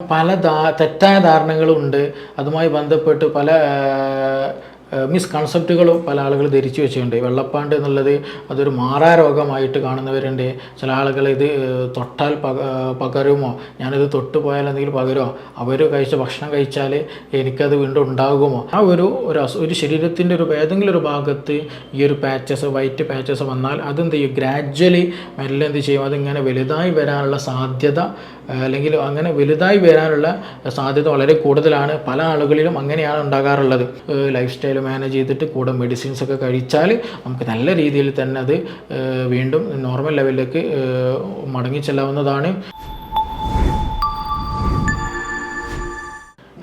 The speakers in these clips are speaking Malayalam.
പല തെറ്റായ ധാരണകളുണ്ട്. അതുമായി ബന്ധപ്പെട്ട് പല മിസ്കൺസെപ്റ്റുകളും പല ആളുകൾ ധരിച്ചു വെച്ചിട്ടുണ്ട്. വെള്ളപ്പാണ്ട് എന്നുള്ളത് അതൊരു മാറാ രോഗമായിട്ട് കാണുന്നവരുണ്ട്. ചില ആളുകൾ ഇത് തൊട്ടാൽ പകരുമോ, ഞാനിത് തൊട്ട് പോയാൽ എന്തെങ്കിലും പകരുമോ, അവർ കഴിച്ച ഭക്ഷണം കഴിച്ചാൽ എനിക്കത് വീണ്ടും ഉണ്ടാകുമോ, ആ ഒരു ശരീരത്തിൻ്റെ ഏതെങ്കിലും ഒരു ഭാഗത്ത് ഈ ഒരു വൈറ്റ് പാച്ചസ് വന്നാൽ അതെന്ത് ചെയ്യും, ഗ്രാജ്വലി മെല്ലെ എന്ത് ചെയ്യും, അതിങ്ങനെ വലുതായി വരാനുള്ള സാധ്യത, അല്ലെങ്കിൽ അങ്ങനെ വലുതായി വരാനുള്ള സാധ്യത വളരെ കൂടുതലാണ്. പല ആളുകളിലും അങ്ങനെയാണ് ഉണ്ടാകാറുള്ളത്. ലൈഫ് സ്റ്റൈൽ മാനേജ് ചെയ്തിട്ട് കൂടെ മെഡിസിൻസ് ഒക്കെ കഴിച്ചാൽ നമുക്ക് നല്ല രീതിയിൽ തന്നെ അത് വീണ്ടും നോർമൽ ലെവലിലേക്ക് മടങ്ങി ചെല്ലാവുന്നതാണ്.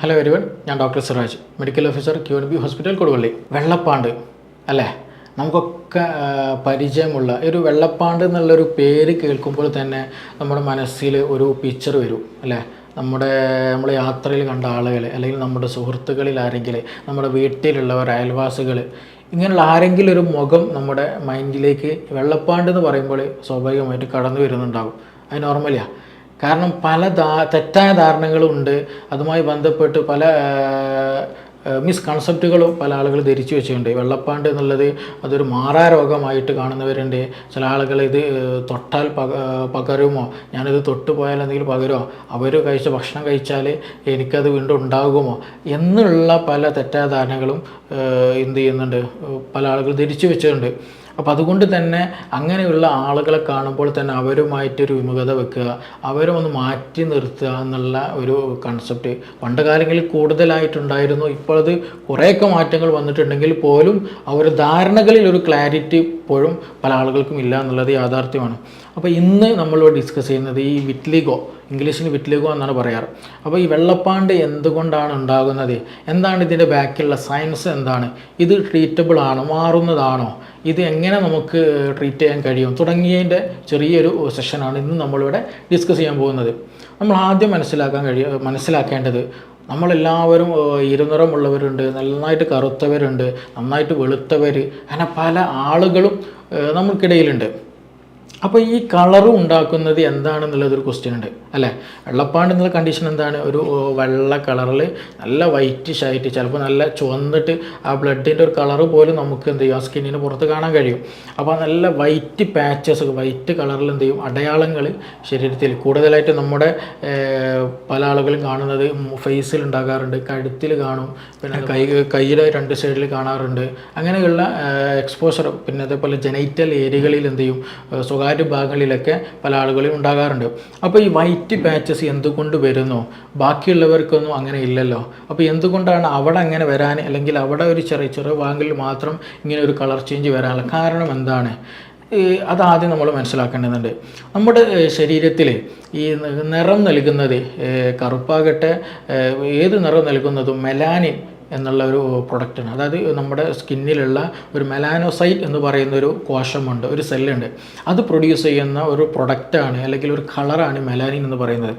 ഹലോ എവരിവൺ, ഞാൻ doctor Siraj, medical officer QNB hospital Koduvally. വെള്ളപ്പാണ്ട് അല്ലേ, നമുക്കൊക്കെ പരിചയമുള്ള ഒരു വെള്ളപ്പാണ്ട് എന്നുള്ളൊരു പേര് കേൾക്കുമ്പോൾ തന്നെ നമ്മുടെ മനസ്സിൽ ഒരു പിക്ചർ വരും അല്ലേ. നമ്മൾ യാത്രയിൽ കണ്ട ആളുകൾ, അല്ലെങ്കിൽ നമ്മുടെ സുഹൃത്തുക്കളിൽ ആരെങ്കിലും, നമ്മുടെ വീട്ടിലുള്ളവർ, അയൽവാസികൾ, ഇങ്ങനെയുള്ള ആരെങ്കിലും ഒരു മുഖം നമ്മുടെ മൈൻഡിലേക്ക് വെള്ളപ്പാണ്ട് എന്ന് പറയുമ്പോൾ സ്വാഭാവികമായിട്ട് കടന്നു വരുന്നുണ്ടാകും. അത് നോർമലിയാണ്. കാരണം പല തെറ്റായ ധാരണകളുണ്ട്. അതുമായി ബന്ധപ്പെട്ട് പല മിസ്കൺസെപ്റ്റുകളും പല ആളുകൾ ധരിച്ചു വെച്ചിട്ടുണ്ട്. വെള്ളപ്പാണ്ട് എന്നുള്ളത് അതൊരു മാറാ രോഗമായിട്ട് കാണുന്നവരുണ്ട്. ചില ആളുകൾ ഇത് തൊട്ടാൽ പകരുമോ, ഞാനിത് തൊട്ട് പോയാൽ എന്തെങ്കിലും പകരുമോ, അവർ കഴിച്ച ഭക്ഷണം കഴിച്ചാൽ എനിക്കത് വീണ്ടും ഉണ്ടാകുമോ എന്നുള്ള പല തെറ്റായ ധാരണകളും എന്ത് ചെയ്യുന്നുണ്ട്, പല ആളുകൾ ധരിച്ചു വെച്ചിട്ടുണ്ട്. അപ്പോൾ അതുകൊണ്ട് തന്നെ അങ്ങനെയുള്ള ആളുകളെ കാണുമ്പോൾ തന്നെ അവരുമായിട്ടൊരു വിമുഖത വെക്കുക, അവരെ ഒന്ന് മാറ്റി നിർത്തുക എന്നുള്ള ഒരു കൺസെപ്റ്റ് പണ്ട് കാലങ്ങളിൽ കൂടുതലായിട്ടുണ്ടായിരുന്നു. ഇപ്പോൾ അത് കുറേയൊക്കെ മാറ്റങ്ങൾ വന്നിട്ടുണ്ടെങ്കിൽ പോലും അവർ ധാരണകളിൽ ഒരു ക്ലാരിറ്റി ഇപ്പോഴും പല ആളുകൾക്കും ഇല്ല എന്നുള്ളത് യാഥാർത്ഥ്യമാണ്. അപ്പോൾ ഇന്ന് നമ്മളിവിടെ ഡിസ്കസ് ചെയ്യുന്നത് ഈ വിറ്റ്ലിഗോ, ഇംഗ്ലീഷിൽ വിറ്റ്ലിഗോ എന്നാണ് പറയാറ്. അപ്പോൾ ഈ വെള്ളപ്പാണ്ട് എന്തുകൊണ്ടാണ് ഉണ്ടാകുന്നത്, എന്താണ് ഇതിൻ്റെ ബാക്കിലുള്ള സയൻസ്, എന്താണ് ഇത്, ട്രീറ്റബിൾ ആണോ, മാറുന്നതാണോ, ഇത് എങ്ങനെ നമുക്ക് ട്രീറ്റ് ചെയ്യാൻ കഴിയും തുടങ്ങിയതിൻ്റെ ചെറിയൊരു സെഷനാണ് ഇന്ന് നമ്മളിവിടെ ഡിസ്കസ് ചെയ്യാൻ പോകുന്നത്. നമ്മൾ ആദ്യം മനസ്സിലാക്കേണ്ടത്, നമ്മളെല്ലാവരും ഇരുനിറമുള്ളവരുണ്ട്, നന്നായിട്ട് കറുത്തവരുണ്ട്, നന്നായിട്ട് വെളുത്തവർ, അങ്ങനെ പല ആളുകളും നമുക്കിടയിലുണ്ട്. അപ്പോൾ ഈ കളറ് ഉണ്ടാക്കുന്നത് എന്താണെന്നുള്ളതൊരു ക്വസ്റ്റ്യൻ ഉണ്ട് അല്ലേ. വെള്ളപ്പാണ്ട് എന്നുള്ള കണ്ടീഷൻ എന്താണ്, ഒരു വെള്ള കളറിൽ നല്ല വൈറ്റിഷ് ആയിട്ട്, ചിലപ്പോൾ നല്ല ചുവന്നിട്ട് ആ ബ്ലഡിൻ്റെ ഒരു കളറ് പോലും നമുക്ക് എന്ത് ചെയ്യും, ആ സ്കിന്നിന് പുറത്ത് കാണാൻ കഴിയും. അപ്പോൾ നല്ല വൈറ്റ് പാച്ചസ്, വൈറ്റ് കളറിൽ എന്ത് ചെയ്യും, അടയാളങ്ങൾ ശരീരത്തിൽ കൂടുതലായിട്ട് നമ്മുടെ പല ആളുകളും കാണുന്നത് ഫേസിൽ ഉണ്ടാകാറുണ്ട്, കഴുത്തിൽ കാണും, പിന്നെ കൈയുടെ രണ്ട് സൈഡിൽ കാണാറുണ്ട്. അങ്ങനെയുള്ള എക്സ്പോഷർ, പിന്നെ അതേപോലെ ജെനൈറ്റൽ ഏരിയകളിൽ എന്ത് ചെയ്യും, സ്വകാര്യ ഭാഗങ്ങളിലൊക്കെ പല ആളുകളും ഉണ്ടാകാറുണ്ട്. അപ്പോൾ ഈ വൈറ്റ് പാച്ചസ് എന്തുകൊണ്ട് വരുന്നു, ബാക്കിയുള്ളവർക്കൊന്നും അങ്ങനെ ഇല്ലല്ലോ. അപ്പോൾ എന്തുകൊണ്ടാണ് അവിടെ അങ്ങനെ വരാൻ, അല്ലെങ്കിൽ അവിടെ ഒരു ചെറിയ ഭാഗങ്ങളിൽ മാത്രം ഇങ്ങനെ ഒരു കളർ ചേഞ്ച് വരാനുള്ള കാരണം എന്താണ്, അതാദ്യം നമ്മൾ മനസ്സിലാക്കേണ്ടതുണ്ട്. നമ്മുടെ ശരീരത്തിൽ ഈ നിറം നൽകുന്നത്, കറുപ്പാകട്ടെ ഏത് നിറം നൽകുന്നതും മെലാനിൻ എന്നുള്ള ഒരു പ്രൊഡക്റ്റാണ്. അതായത് നമ്മുടെ സ്കിന്നിലുള്ള ഒരു മെലാനോസൈറ്റ് എന്ന് പറയുന്നൊരു കോശമുണ്ട്, ഒരു സെല്ലുണ്ട്. അത് പ്രൊഡ്യൂസ് ചെയ്യുന്ന ഒരു പ്രൊഡക്റ്റാണ്, അല്ലെങ്കിൽ ഒരു കളറാണ് മെലാനിൻ എന്ന് പറയുന്നത്.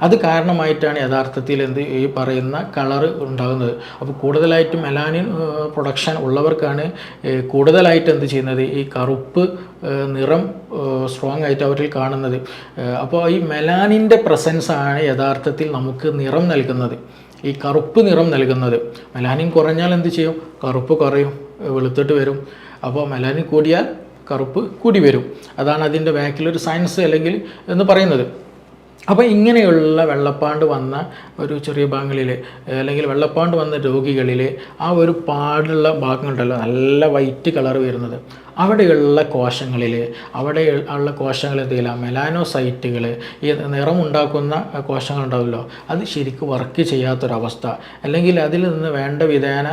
അത് കാരണമായിട്ടാണ് യഥാർത്ഥത്തിൽ ഈ പറയുന്ന കളറ് ഉണ്ടാകുന്നത്. അപ്പോൾ കൂടുതലായിട്ടും മെലാനിൻ പ്രൊഡക്ഷൻ ഉള്ളവർക്കാണ് കൂടുതലായിട്ട് എന്ത് ചെയ്യുന്നത്, ഈ കറുപ്പ് നിറം സ്ട്രോങ് ആയിട്ട് അവരിൽ കാണുന്നത്. അപ്പോൾ ഈ മെലാനിൻ്റെ പ്രസൻസ് ആണ് യഥാർത്ഥത്തിൽ നമുക്ക് നിറം നൽകുന്നത്, ഈ കറുപ്പ് നിറം നൽകുന്നത്. മെലാനിൻ കുറഞ്ഞാൽ എന്ത് ചെയ്യും, കറുപ്പ് കുറയും, വെളുത്തിട്ട് വരും. അപ്പോൾ മെലാനിൻ കൂടിയാൽ കറുപ്പ് കൂടി വരും. അതാണ് അതിൻ്റെ ബാക്കിലൊരു സയൻസ് അല്ലെങ്കിൽ എന്ന് പറയുന്നത്. അപ്പോൾ ഇങ്ങനെയുള്ള വെള്ളപ്പാണ്ട് വന്ന ഒരു ചെറിയ ഭാഗങ്ങളിൽ, അല്ലെങ്കിൽ വെള്ളപ്പാണ്ട് വന്ന രോഗികളിൽ ആ ഒരു പാടുള്ള ഭാഗങ്ങളുണ്ടല്ലോ, നല്ല വൈറ്റ് കളർ വരുന്നത്, അവിടെയുള്ള കോശങ്ങളിൽ, അവിടെ ഉള്ള കോശങ്ങൾ എന്തെങ്കിലും മെലാനോസൈറ്റുകൾ, ഈ നിറമുണ്ടാക്കുന്ന കോശങ്ങളുണ്ടാവുമല്ലോ, അത് ശരിക്കും വർക്ക് ചെയ്യാത്തൊരവസ്ഥ, അല്ലെങ്കിൽ അതിൽ നിന്ന് വേണ്ട വിധേന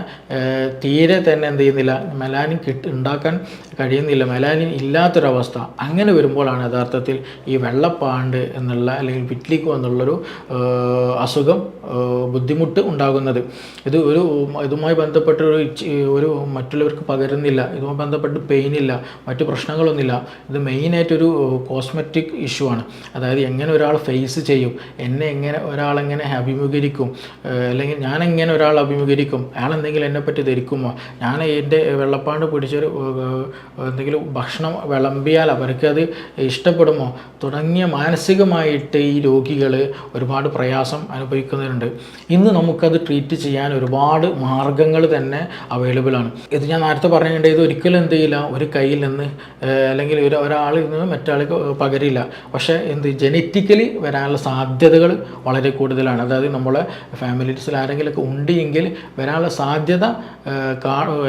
തീരെ തന്നെ എന്ത് ചെയ്യുന്നില്ല, മെലാനിൻ ഉണ്ടാക്കാൻ കഴിയുന്നില്ല, മെലാനിൻ ഇല്ലാത്തൊരവസ്ഥ. അങ്ങനെ വരുമ്പോഴാണ് യഥാർത്ഥത്തിൽ ഈ വെള്ളപ്പാണ്ട് എന്നുള്ള, അല്ലെങ്കിൽ വിറ്റ്ലിഗോ എന്നുള്ളൊരു അസുഖം, ബുദ്ധിമുട്ട് ഉണ്ടാകുന്നത്. ഇതുമായി ബന്ധപ്പെട്ട ഒരു മറ്റുള്ളവർക്ക് പകരുന്നില്ല, ഇതുമായി ബന്ധപ്പെട്ട് പെയിൻ ഇല്ല, മറ്റു പ്രശ്നങ്ങളൊന്നുമില്ല. ഇത് മെയിനായിട്ടൊരു കോസ്മെറ്റിക് ഇഷ്യൂ ആണ്. അതായത് എങ്ങനെ ഒരാൾ ഫേസ് ചെയ്യും, എങ്ങനെ ഒരാളെങ്ങനെ അഭിമുഖീകരിക്കും, അല്ലെങ്കിൽ ഞാനെങ്ങനെ ഒരാൾ അഭിമുഖീകരിക്കും, അയാൾ എന്തെങ്കിലും എന്നെപ്പറ്റി ധരിക്കുമോ, ഞാൻ എൻ്റെ വെള്ളപ്പാണ്ട് പിടിച്ചൊരു എന്തെങ്കിലും ഭക്ഷണം വിളമ്പിയാൽ അവർക്കത് ഇഷ്ടപ്പെടുമോ തുടങ്ങിയ മാനസികമായിട്ട് ഈ രോഗികൾ ഒരുപാട് പ്രയാസം അനുഭവിക്കുന്നവരുണ്ട്. ഇന്ന് നമുക്കത് ട്രീറ്റ് ചെയ്യാൻ ഒരുപാട് മാർഗ്ഗങ്ങൾ തന്നെ അവൈലബിൾ ആണ്. ഇത് ഞാൻ നേരത്തെ പറഞ്ഞിട്ടുണ്ട്, ഇത് ഒരിക്കലും എന്ത് ചെയ്യില്ല, ഒരു കയ്യിൽ നിന്ന് അല്ലെങ്കിൽ ഒരാളിൽ നിന്ന് മറ്റാൾക്ക് പകരില്ല. പക്ഷേ ജനറ്റിക്കലി വരാനുള്ള സാധ്യതകൾ വളരെ കൂടുതലാണ്. അതായത് നമ്മളെ ഫാമിലീസിൽ ആരെങ്കിലുമൊക്കെ ഉണ്ടെങ്കിൽ വരാനുള്ള സാധ്യത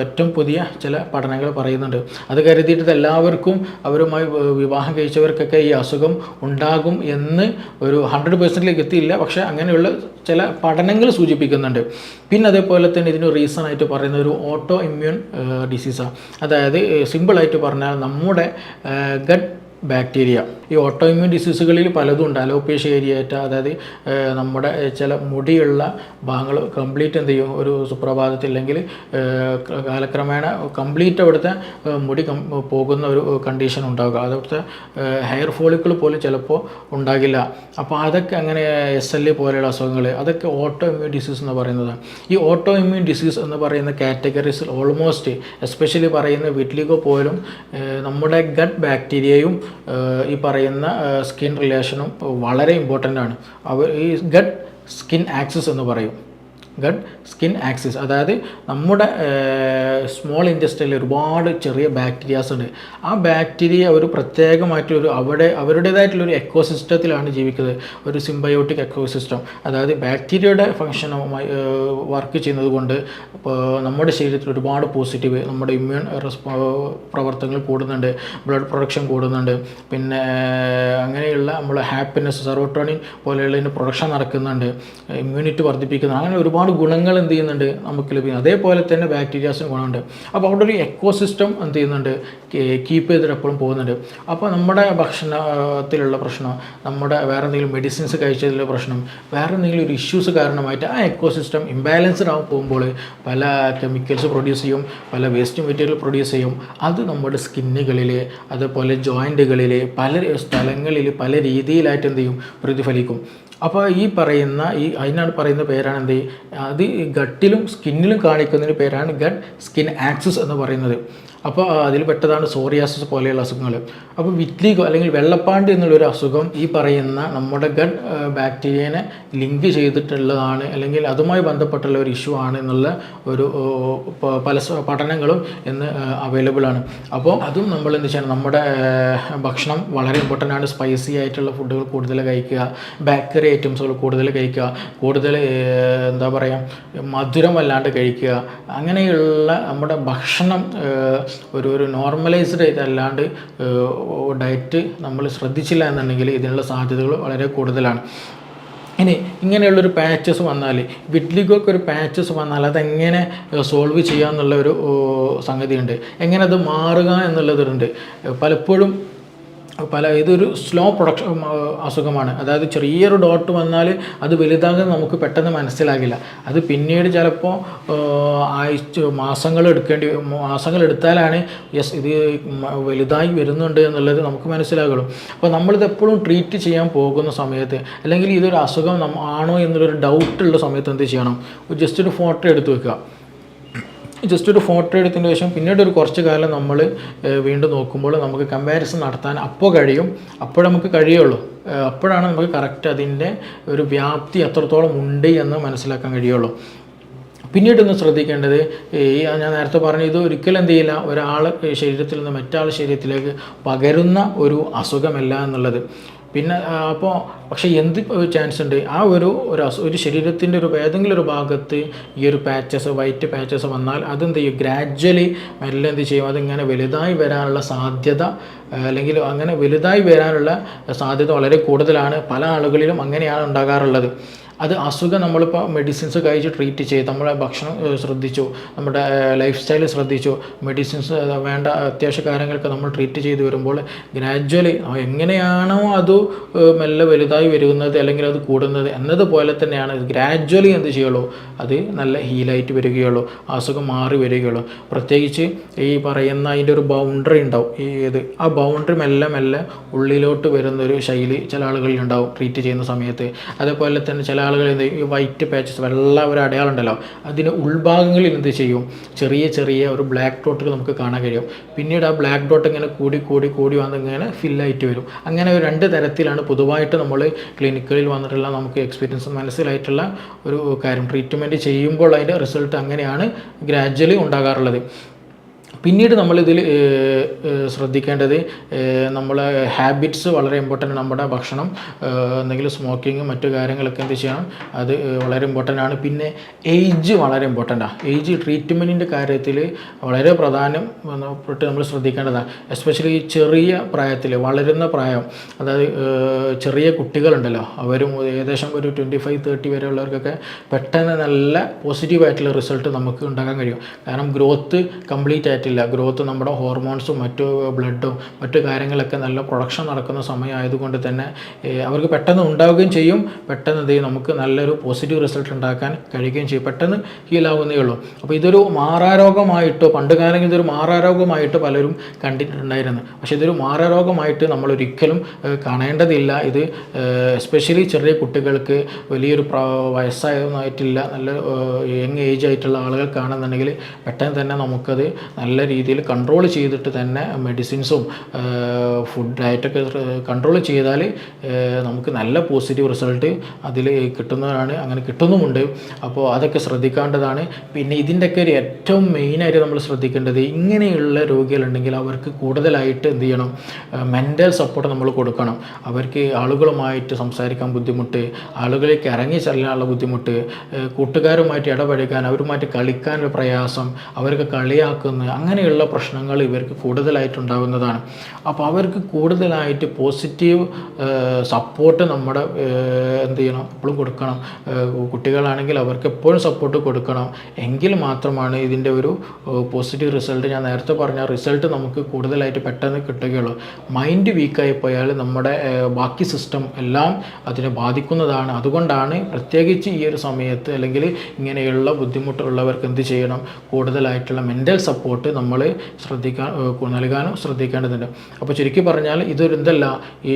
ഏറ്റവും പുതിയ ചില പഠനങ്ങൾ പറയുന്നുണ്ട്. അത് കരുതിയിട്ട് എല്ലാവർക്കും അവരുമായി വിവാഹം കഴിച്ചവർക്കൊക്കെ ഈ അസുഖം ഉണ്ടാകും എന്ന് ഒരു 100% എത്തിയില്ല. പക്ഷേ അങ്ങനെയുള്ള ചില പഠനങ്ങൾ സൂചിപ്പിക്കുന്നുണ്ട്. പിന്നെ അതേപോലെ തന്നെ ഇതിന് റീസൺ ആയിട്ട് പറയുന്ന ഒരു ഓട്ടോ ഇമ്മ്യൂൺ ഡിസീസാണ്. അതായത് സിമ്പിളായിട്ട് പറഞ്ഞാൽ നമ്മുടെ ഗട്ട് ബാക്ടീരിയ. ഈ ഓട്ടോ ഇമ്മ്യൂൺ ഡിസീസുകളിൽ പലതും ഉണ്ട്. അലോപേഷ്യ ഏരിയയായിട്ട്, അതായത് നമ്മുടെ ചില മുടിയുള്ള ഭാഗങ്ങൾ കംപ്ലീറ്റ് എന്ത് ചെയ്യും, ഒരു സുപ്രഭാതത്തിൽ അല്ലെങ്കിൽ കാലക്രമേണ കംപ്ലീറ്റ് അവിടുത്തെ മുടി പോകുന്ന ഒരു കണ്ടീഷൻ ഉണ്ടാകുക. അവിടുത്തെ ഹെയർ ഫോളിക്കിൾ പോലും ചിലപ്പോൾ ഉണ്ടാകില്ല. അപ്പോൾ അതൊക്കെ അങ്ങനെ SLE പോലെയുള്ള അസുഖങ്ങൾ, അതൊക്കെ ഓട്ടോ ഇമ്മ്യൂൺ ഡിസീസ് എന്ന് പറയുന്നത്. ഈ ഓട്ടോ ഇമ്മ്യൂൺ ഡിസീസ് എന്ന് പറയുന്ന കാറ്റഗറീസിൽ ഓൾമോസ്റ്റ് എസ്പെഷ്യലി പറയുന്ന വിറ്റ്ലിഗോ പോലും നമ്മുടെ ഗട്ട് ബാക്ടീരിയയും ഈ പറയുന്ന സ്കിൻ റിലേഷനും വളരെ ഇമ്പോർട്ടൻ്റ് ആണ്. ഈ ഗട്ട് സ്കിൻ ആക്സിസ് എന്ന് പറയും. ഗട്ട് സ്കിൻ ആക്സിസ് അതായത് നമ്മുടെ സ്മോൾ ഇൻറ്റെസ്റ്റൈനിൽ ഒരുപാട് ചെറിയ ബാക്ടീരിയാസ് ഉണ്ട്. ആ ബാക്ടീരിയ ഒരു പ്രത്യേകമായിട്ടൊരു അവരുടേതായിട്ടുള്ളൊരു എക്കോസിസ്റ്റത്തിലാണ് ജീവിക്കുന്നത്, ഒരു സിംബയോട്ടിക് എക്കോസിസ്റ്റം. അതായത് ബാക്ടീരിയയുടെ ഫങ്ഷനുമായി വർക്ക് ചെയ്യുന്നത് കൊണ്ട് നമ്മുടെ ശരീരത്തിൽ ഒരുപാട് പോസിറ്റീവ്, നമ്മുടെ ഇമ്മ്യൂൺ പ്രവർത്തനങ്ങൾ കൂടുന്നുണ്ട്, ബ്ലഡ് പ്രൊഡക്ഷൻ കൂടുന്നുണ്ട്, പിന്നെ അങ്ങനെയുള്ള നമ്മൾ ഹാപ്പിനെസ്, സെറോട്ടോണിൻ പോലെയുള്ളതിൻ്റെ പ്രൊഡക്ഷൻ നടക്കുന്നുണ്ട്, ഇമ്മ്യൂണിറ്റി വർദ്ധിപ്പിക്കുന്നത്, അങ്ങനെ ഒരുപാട് ഗുണങ്ങൾ എന്ത് ചെയ്യുന്നുണ്ട് നമുക്ക് ലഭിക്കും. അതേപോലെ തന്നെ ബാക്ടീരിയാസിന് ഗുണമുണ്ട്. അപ്പോൾ അവിടെ ഒരു എക്കോസിസ്റ്റം എന്ത് ചെയ്യുന്നുണ്ട്, കീപ്പ് ചെയ്തിട്ട് എപ്പോഴും പോകുന്നുണ്ട്. അപ്പോൾ നമ്മുടെ ഭക്ഷണത്തിലുള്ള പ്രശ്നം, നമ്മുടെ വേറെ എന്തെങ്കിലും മെഡിസിൻസ് കഴിച്ചതിലുള്ള പ്രശ്നം, വേറെ എന്തെങ്കിലും ഒരു ഇഷ്യൂസ് കാരണമായിട്ട് ആ എക്കോസിസ്റ്റം ഇംബാലൻസ്ഡ് ആവും പോകുമ്പോൾ പല കെമിക്കൽസ് പ്രൊഡ്യൂസ് ചെയ്യും, പല വേസ്റ്റ് മെറ്റീരിയൽ പ്രൊഡ്യൂസ് ചെയ്യും. അത് നമ്മുടെ സ്കിന്നുകളിൽ, അതുപോലെ ജോയിൻറ്റുകളിൽ, പല സ്ഥലങ്ങളിൽ പല രീതിയിലായിട്ട് എന്ത് ചെയ്യും, പ്രതിഫലിക്കും. അപ്പോൾ അതിനാണ് പറയുന്ന പേരാണ് എന്ത്, അത് ഗട്ടിലും സ്കിന്നിലും കാണിക്കുന്നതിന് പേരാണ് ഗട്ട് സ്കിൻ ആക്സിസ് എന്ന് പറയുന്നത്. അപ്പോൾ അതിൽ പെട്ടതാണ് സോറിയാസിസ് പോലെയുള്ള അസുഖങ്ങൾ. അപ്പോൾ വിറ്റ്ലിഗോ അല്ലെങ്കിൽ വെള്ളപ്പാണ്ട് എന്നുള്ളൊരു അസുഖം ഈ പറയുന്ന നമ്മുടെ ഗട്ട് ബാക്ടീരിയനെ ലിങ്ക് ചെയ്തിട്ടുള്ളതാണ്, അല്ലെങ്കിൽ അതുമായി ബന്ധപ്പെട്ടുള്ള ഒരു ഇഷ്യൂ ആണ് എന്നുള്ള ഒരു പല പഠനങ്ങളും ഇന്ന് അവൈലബിൾ ആണ്. അപ്പോൾ അതും നമ്മൾ എന്ത് ചെയ്യണം, നമ്മുടെ ഭക്ഷണം വളരെ ഇമ്പോർട്ടൻ്റ് ആണ്. സ്പൈസി ആയിട്ടുള്ള ഫുഡുകൾ കൂടുതൽ കഴിക്കുക, ബേക്കറി ഐറ്റംസുകൾ കൂടുതൽ കഴിക്കുക, കൂടുതൽ എന്താ പറയുക മധുരം അല്ലാണ്ട് കഴിക്കുക. അങ്ങനെയുള്ള നമ്മുടെ ഭക്ഷണം ഒരു നോർമലൈസ്ഡ് ഇതല്ലാണ്ട് ഡയറ്റ് നമ്മൾ ശ്രദ്ധിച്ചില്ല എന്നുണ്ടെങ്കിൽ ഇതിനുള്ള സാധ്യതകൾ വളരെ കൂടുതലാണ്. ഇനി ഇങ്ങനെയുള്ളൊരു പാച്ചസ് വന്നാൽ, വിറ്റ്ലിഗോക്ക് ഒരു പാച്ചസ് വന്നാൽ അതെങ്ങനെ സോൾവ് ചെയ്യാമെന്നുള്ള ഒരു സംഗതിയുണ്ട്, എങ്ങനെ അത് മാറുക എന്നുള്ളതുണ്ട്. പലപ്പോഴും ഇതൊരു സ്ലോ പ്രൊഡക്ഷൻ അസുഖമാണ്. അതായത് ചെറിയൊരു ഡോട്ട് വന്നാൽ അത് വലുതാകുന്ന നമുക്ക് പെട്ടെന്ന് മനസ്സിലാകില്ല. അത് പിന്നീട് ചിലപ്പോൾ മാസങ്ങളെടുത്താലാണ് ഇത് വലുതായി വരുന്നുണ്ട് എന്നുള്ളത് നമുക്ക് മനസ്സിലാകുള്ളൂ. അപ്പോൾ നമ്മളിത് എപ്പോഴും ട്രീറ്റ് ചെയ്യാൻ പോകുന്ന സമയത്ത്, അല്ലെങ്കിൽ ഇതൊരു അസുഖം ആണോ എന്നുള്ളൊരു ഡൗട്ടുള്ള സമയത്ത് എന്ത് ചെയ്യണം, ജസ്റ്റ് ഒരു ഫോട്ടോ എടുത്ത് വെക്കുക. ജസ്റ്റ് ഒരു ഫോട്ടോ എടുത്തതിന് ശേഷം പിന്നീട് ഒരു കുറച്ച് കാലം നമ്മൾ വീണ്ടും നോക്കുമ്പോൾ നമുക്ക് കമ്പാരിസൺ നടത്താൻ അപ്പോഴേ നമുക്ക് കഴിയുള്ളൂ. അപ്പോഴാണ് നമുക്ക് കറക്റ്റ് അതിൻ്റെ ഒരു വ്യാപ്തി എത്രത്തോളം ഉണ്ട് എന്ന് മനസ്സിലാക്കാൻ കഴിയുള്ളൂ. പിന്നീടൊന്ന് ശ്രദ്ധിക്കേണ്ടത്, ഞാൻ നേരത്തെ പറഞ്ഞു, ഇത് ഒരിക്കലും എന്ത് ചെയ്യില്ല, ഒരാൾ ശരീരത്തിൽ നിന്ന് മറ്റാൾ ശരീരത്തിലേക്ക് പകരുന്ന ഒരു അസുഖമല്ല എന്നുള്ളത്. പിന്നെ പക്ഷേ എന്ത് ചാൻസ് ഉണ്ട്, ആ ഒരു ശരീരത്തിൻ്റെ ഏതെങ്കിലും ഒരു ഭാഗത്ത് ഈ ഒരു വൈറ്റ് പാച്ചസ് വന്നാൽ അതെന്ത് ചെയ്യും, ഗ്രാജ്വലി മെല്ലെ എന്ത് ചെയ്യും, അതിങ്ങനെ വലുതായി വരാനുള്ള സാധ്യത, അല്ലെങ്കിൽ അങ്ങനെ വലുതായി വരാനുള്ള സാധ്യത വളരെ കൂടുതലാണ്. പല ആളുകളിലും അങ്ങനെയാണ് ഉണ്ടാകാറുള്ളത്. അത് അസുഖം നമ്മളിപ്പോൾ മെഡിസിൻസ് കഴിച്ച് ട്രീറ്റ് ചെയ്ത് നമ്മളെ ഭക്ഷണം ശ്രദ്ധിച്ചു, നമ്മുടെ ലൈഫ് സ്റ്റൈൽ ശ്രദ്ധിച്ചു, മെഡിസിൻസ് വേണ്ട അത്യാവശ്യ കാര്യങ്ങളൊക്കെ നമ്മൾ ട്രീറ്റ് ചെയ്ത് വരുമ്പോൾ ഗ്രാജ്വലി എങ്ങനെയാണോ അത് മെല്ലെ വലുതായി വരുന്നത് അല്ലെങ്കിൽ അത് കൂടുന്നത് എന്നതുപോലെ തന്നെയാണ് ഗ്രാജ്വലി എന്ത് ചെയ്യുള്ളൂ, അത് നല്ല ഹീലായിട്ട് വരികയുള്ളൂ, അസുഖം മാറി വരികയുള്ളൂ. പ്രത്യേകിച്ച് ഈ പറയുന്ന അതിൻ്റെ ഒരു ബൗണ്ടറി ഉണ്ടാവും, ആ ബൗണ്ടറി മെല്ലെ മെല്ലെ ഉള്ളിലോട്ട് വരുന്നൊരു ശൈലി ചില ആളുകളിൽ ഉണ്ടാവും ട്രീറ്റ് ചെയ്യുന്ന സമയത്ത്. അതേപോലെ തന്നെ ചില ആളുകൾ ഈ വൈറ്റ് പാച്ചസ് വെള്ള ഒരു അടയാളം ഉണ്ടല്ലോ, അതിന് ഉൾഭാഗങ്ങളിൽ എന്ത് ചെയ്യും, ചെറിയ ചെറിയ ഒരു ബ്ലാക്ക് ഡോട്ടുകൾ നമുക്ക് കാണാൻ കഴിയും. പിന്നീട് ആ ബ്ലാക്ക് ഡോട്ട് ഇങ്ങനെ കൂടി കൂടി കൂടി വന്ന് ഇങ്ങനെ ഫില്ലായിട്ട് വരും. അങ്ങനെ ഒരു 2 തരത്തിലാണ് പൊതുവായിട്ട് നമ്മൾ ക്ലിനിക്കുകളിൽ വന്നിട്ടുള്ള നമുക്ക് എക്സ്പീരിയൻസ് മനസ്സിലായിട്ടുള്ള ഒരു കാര്യം. ട്രീറ്റ്മെൻറ്റ് ചെയ്യുമ്പോൾ അതിൻ്റെ റിസൾട്ട് അങ്ങനെയാണ് ഗ്രാജ്വലി ഉണ്ടാകാറുള്ളത്. പിന്നീട് നമ്മളിതിൽ ശ്രദ്ധിക്കേണ്ടത് നമ്മളെ ഹാബിറ്റ്സ് വളരെ ഇമ്പോർട്ടൻ്റ്. നമ്മുടെ ഭക്ഷണം, എന്തെങ്കിലും സ്മോക്കിങ് മറ്റു കാര്യങ്ങളൊക്കെ എന്ത് ചെയ്യണം, അത് വളരെ ഇമ്പോർട്ടൻ്റ് ആണ്. പിന്നെ ഏജ് വളരെ ഇമ്പോർട്ടൻ്റാണ്. ഏജ് ട്രീറ്റ്മെൻറ്റിൻ്റെ കാര്യത്തിൽ വളരെ പ്രധാനപ്പെട്ട് നമ്മൾ ശ്രദ്ധിക്കേണ്ടതാണ്. എസ്പെഷ്യലി ഈ ചെറിയ പ്രായത്തിൽ, വളരുന്ന പ്രായം, അതായത് ചെറിയ കുട്ടികളുണ്ടല്ലോ, അവരും ഏകദേശം ഒരു 25-30 വരെയുള്ളവർക്കൊക്കെ പെട്ടെന്ന് നല്ല പോസിറ്റീവായിട്ടുള്ള റിസൾട്ട് നമുക്ക് ഉണ്ടാക്കാൻ കഴിയും. കാരണം ഗ്രോത്ത് കംപ്ലീറ്റ് ആയിട്ടില്ല. ഗ്രോത്ത് നമ്മുടെ ഹോർമോൺസും മറ്റു ബ്ലഡും മറ്റു കാര്യങ്ങളൊക്കെ നല്ല പ്രൊഡക്ഷൻ നടക്കുന്ന സമയമായതുകൊണ്ട് തന്നെ അവർക്ക് പെട്ടെന്ന് ഉണ്ടാവുകയും ചെയ്യും. പെട്ടെന്ന് നമുക്ക് നല്ലൊരു പോസിറ്റീവ് റിസൾട്ട് ഉണ്ടാക്കാൻ കഴിയുകയും ചെയ്യും. പെട്ടെന്ന് ഹീലാവുന്നേ ഉള്ളൂ. അപ്പോൾ ഇതൊരു മാറാരോഗമായിട്ടോ, പണ്ട് കാലങ്ങളിൽ ഇതൊരു മാറാരോഗമായിട്ട് പലരും കണ്ടിട്ടുണ്ടായിരുന്നു. പക്ഷേ ഇതൊരു മാറാരോഗമായിട്ട് നമ്മളൊരിക്കലും കാണേണ്ടതില്ല. ഇത് എസ്പെഷ്യലി ചെറിയ കുട്ടികൾക്ക്, വലിയൊരു വയസ്സായതൊന്നായിട്ടില്ല, നല്ല യങ് ഏജ് ആയിട്ടുള്ള ആളുകൾക്കാണെന്നുണ്ടെങ്കിൽ പെട്ടെന്ന് തന്നെ നമുക്കത് നല്ല രീതിയിൽ കൺട്രോൾ ചെയ്തിട്ട് തന്നെ മെഡിസിൻസും ഫുഡ് ഡയറ്റൊക്കെ കൺട്രോൾ ചെയ്താൽ നമുക്ക് നല്ല പോസിറ്റീവ് റിസൾട്ട് അതിൽ കിട്ടുന്നതാണ്, അങ്ങനെ കിട്ടുന്നുമുണ്ട്. അപ്പോൾ അതൊക്കെ ശ്രദ്ധിക്കേണ്ടതാണ്. പിന്നെ ഇതിൻ്റെയൊക്കെ ഒരു ഏറ്റവും മെയിനായിട്ട് നമ്മൾ ശ്രദ്ധിക്കേണ്ടത്, ഇങ്ങനെയുള്ള രോഗികളുണ്ടെങ്കിൽ അവർക്ക് കൂടുതലായിട്ട് എന്ത് ചെയ്യണം, മെൻ്റൽ സപ്പോർട്ട് നമ്മൾ കൊടുക്കണം. അവർക്ക് ആളുകളുമായിട്ട് സംസാരിക്കാൻ ബുദ്ധിമുട്ട്, ആളുകളിലേക്ക് ഇറങ്ങി ചെല്ലാനുള്ള ബുദ്ധിമുട്ട്, കൂട്ടുകാരുമായിട്ട് ഇടപഴകാൻ, അവരുമായിട്ട് കളിക്കാനൊരു പ്രയാസം, അവർക്ക് കളിയാക്കുന്ന അങ്ങനെയുള്ള പ്രശ്നങ്ങൾ ഇവർക്ക് കൂടുതലായിട്ടുണ്ടാകുന്നതാണ്. അപ്പോൾ അവർക്ക് കൂടുതലായിട്ട് പോസിറ്റീവ് സപ്പോർട്ട് നമ്മുടെ എന്ത് ചെയ്യണം, എപ്പോഴും കൊടുക്കണം. കുട്ടികളാണെങ്കിൽ അവർക്ക് എപ്പോഴും സപ്പോർട്ട് കൊടുക്കണം. എങ്കിൽ മാത്രമാണ് ഇതിൻ്റെ ഒരു പോസിറ്റീവ് റിസൾട്ട്, ഞാൻ നേരത്തെ പറഞ്ഞ റിസൾട്ട് നമുക്ക് കൂടുതലായിട്ട് പെട്ടെന്ന് കിട്ടുകയുള്ളൂ. മൈൻഡ് വീക്കായി പോയാൽ നമ്മുടെ ബാക്കി സിസ്റ്റം എല്ലാം അതിനെ ബാധിക്കുന്നതാണ്. അതുകൊണ്ടാണ് പ്രത്യേകിച്ച് ഈ ഒരു സമയത്ത് അല്ലെങ്കിൽ ഇങ്ങനെയുള്ള ബുദ്ധിമുട്ടുള്ളവർക്ക് എന്ത് ചെയ്യണം, കൂടുതലായിട്ടുള്ള മെൻ്റൽ സപ്പോർട്ട് നമ്മൾ നൽകാനും ശ്രദ്ധിക്കേണ്ടതുണ്ട്. അപ്പോൾ ചുരുക്കി പറഞ്ഞാൽ ഇതൊരു എന്തല്ല, ഈ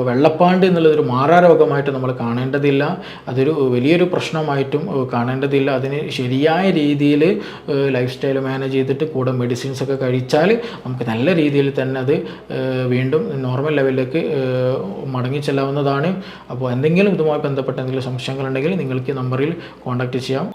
വെള്ളപ്പാണ്ട് എന്നുള്ളതൊരു മാറാരോഗമായിട്ട് നമ്മൾ കാണേണ്ടതില്ല. അതൊരു വലിയൊരു പ്രശ്നമായിട്ടും കാണേണ്ടതില്ല. അതിന് ശരിയായ രീതിയിൽ ലൈഫ് സ്റ്റൈൽ മാനേജ് ചെയ്തിട്ട് കൂടെ മെഡിസിൻസൊക്കെ കഴിച്ചാൽ നമുക്ക് നല്ല രീതിയിൽ തന്നെ അത് വീണ്ടും നോർമൽ ലെവലിലേക്ക് മടങ്ങിച്ചെല്ലാവുന്നതാണ്. അപ്പോൾ എന്തെങ്കിലും ഇതുമായി ബന്ധപ്പെട്ട എന്തെങ്കിലും സംശയങ്ങളുണ്ടെങ്കിൽ നിങ്ങൾക്ക് ഈ നമ്പറിൽ കോൺടാക്റ്റ് ചെയ്യാം.